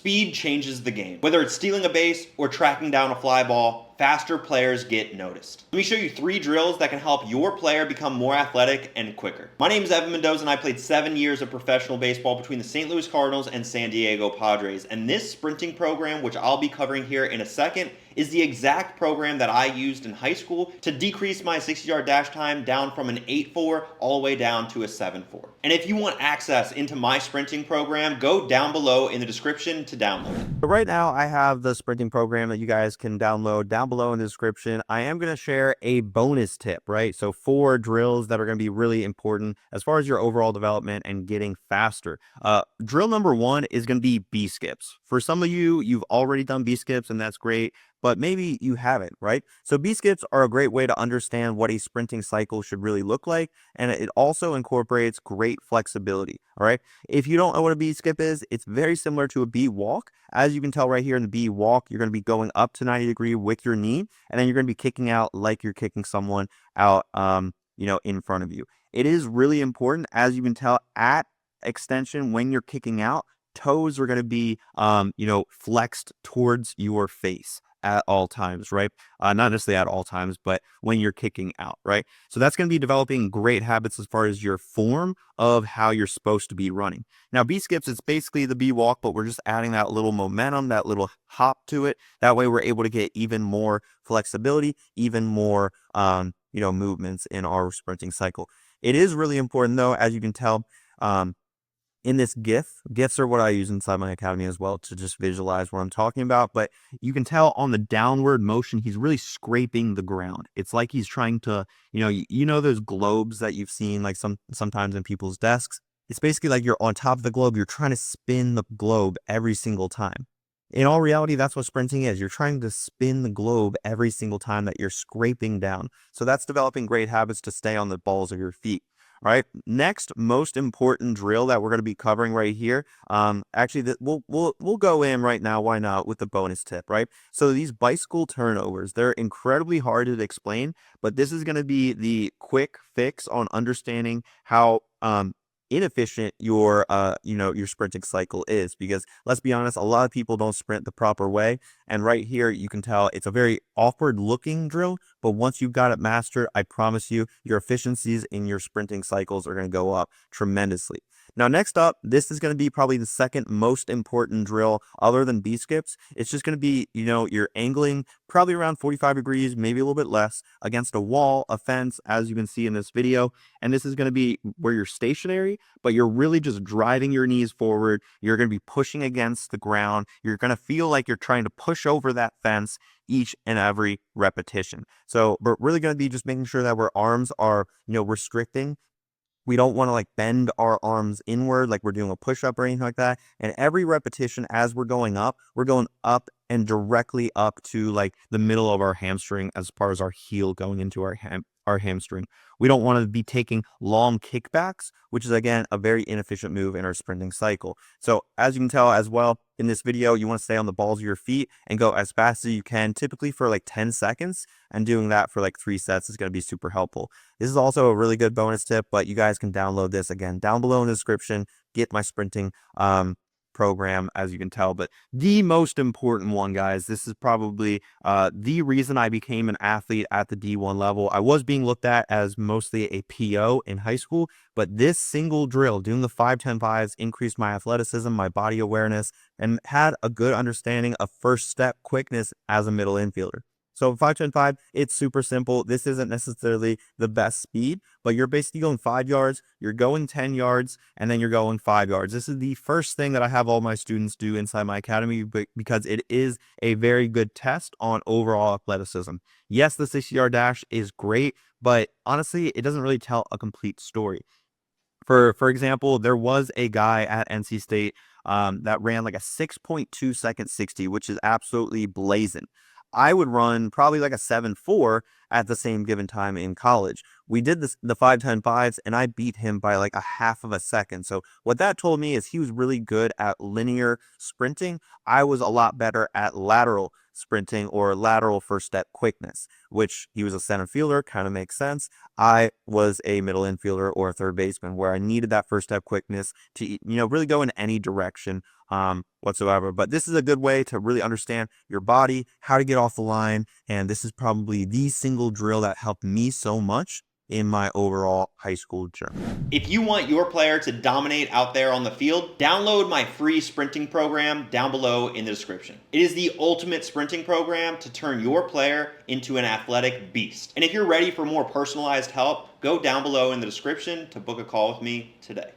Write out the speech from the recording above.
Speed changes the game. Whether it's stealing a base or tracking down a fly ball, faster players get noticed. Let me show you 3 drills that can help your player become more athletic and quicker. My name is Evan Mendoza and I played 7 years of professional baseball between the St. Louis Cardinals and San Diego Padres. And this sprinting program, which I'll be covering here in a second, is the exact program that I used in high school to decrease my 60-yard dash time down from an 8.4 all the way down to a 7.4. And if you want access into my sprinting program, go down below in the description to download it. So right now I have the sprinting program that you guys can download down below in the description. I am going to share a bonus tip, right? So 4 drills that are going to be really important as far as your overall development and getting faster. Drill number 1 is going to be B skips. For some of you, you've already done B skips and that's great, but maybe you haven't, right? So B skips are a great way to understand what a sprinting cycle should really look like. And it also incorporates great flexibility. All right. If you don't know what a B skip is, it's very similar to a B walk. As you can tell right here in the B walk, you're going to be going up to 90 degree with your knee, and then you're going to be kicking out like you're kicking someone out, in front of you. It is really important, as you can tell, at extension when you're kicking out, toes are going to be, flexed towards your face at all times, right? Not necessarily at all times, but when you're kicking out, right? So that's going to be developing great habits as far as your form of how you're supposed to be running. Now, B skips, it's basically the B walk, but we're just adding that little momentum, that little hop to it. That way we're able to get even more flexibility, even more, movements in our sprinting cycle. It is really important though, as you can tell, in this GIFs are what I use inside my academy as well to just visualize what I'm talking about. But you can tell on the downward motion, he's really scraping the ground. It's like he's trying to, those globes that you've seen like sometimes in people's desks. It's basically like you're on top of the globe. You're trying to spin the globe every single time. In all reality, that's what sprinting is. You're trying to spin the globe every single time that you're scraping down. So that's developing great habits to stay on the balls of your feet. All right. Next, most important drill that we're going to be covering right here. We'll go in right now. Why not with the bonus tip, right? So these bicycle turnovers, they're incredibly hard to explain, but this is going to be the quick fix on understanding how inefficient your sprinting cycle is, because let's be honest, a lot of people don't sprint the proper way. And right here you can tell it's a very awkward looking drill, but once you've got it mastered, I promise you your efficiencies in your sprinting cycles are going to go up tremendously. Now, next up, this is going to be probably the second most important drill other than B skips. It's just going to be, you're angling probably around 45 degrees, maybe a little bit less, against a wall, a fence, as you can see in this video. And this is going to be where you're stationary, but you're really just driving your knees forward. You're going to be pushing against the ground. You're going to feel like you're trying to push over that fence each and every repetition. So we're really going to be just making sure that our arms are, restricting. We don't want to like bend our arms inward like we're doing a push-up or anything like that. And every repetition as we're going up and directly up to like the middle of our hamstring as far as our heel going into our hamstring. We don't want to be taking long kickbacks, which is again a very inefficient move in our sprinting cycle. So as you can tell as well in this video, you want to stay on the balls of your feet and go as fast as you can, typically for like 10 seconds. And doing that for like 3 sets is going to be super helpful. This is also a really good bonus tip, but you guys can download this again down below in the description. Get my sprinting program, as you can tell. But the most important one, guys, this is probably the reason I became an athlete at the D1 level. I was being looked at as mostly a PO in high school, but this single drill, doing the 5-10-5s, increased my athleticism, my body awareness, and had a good understanding of first step quickness as a middle infielder. So 5-10-5, it's super simple. This isn't necessarily the best speed, but you're basically going 5 yards, you're going 10 yards, and then you're going 5 yards. This is the first thing that I have all my students do inside my academy because it is a very good test on overall athleticism. Yes, the 60-yard dash is great, but honestly, it doesn't really tell a complete story. For example, there was a guy at NC State that ran like a 6.2 second 60, which is absolutely blazing. I would run probably like a 7.4 at the same given time in college. We did the 5-10-5s and I beat him by like a half of a second. So what that told me is he was really good at linear sprinting. I was a lot better at lateral sprinting or lateral first step quickness, which he was a center fielder, kind of makes sense. I was a middle infielder or a third baseman where I needed that first step quickness to, really go in any direction whatsoever. But this is a good way to really understand your body, how to get off the line. And this is probably the single drill that helped me so much in my overall high school journey. If you want your player to dominate out there on the field, download my free sprinting program down below in the description. It is the ultimate sprinting program to turn your player into an athletic beast. And if you're ready for more personalized help, go down below in the description to book a call with me today.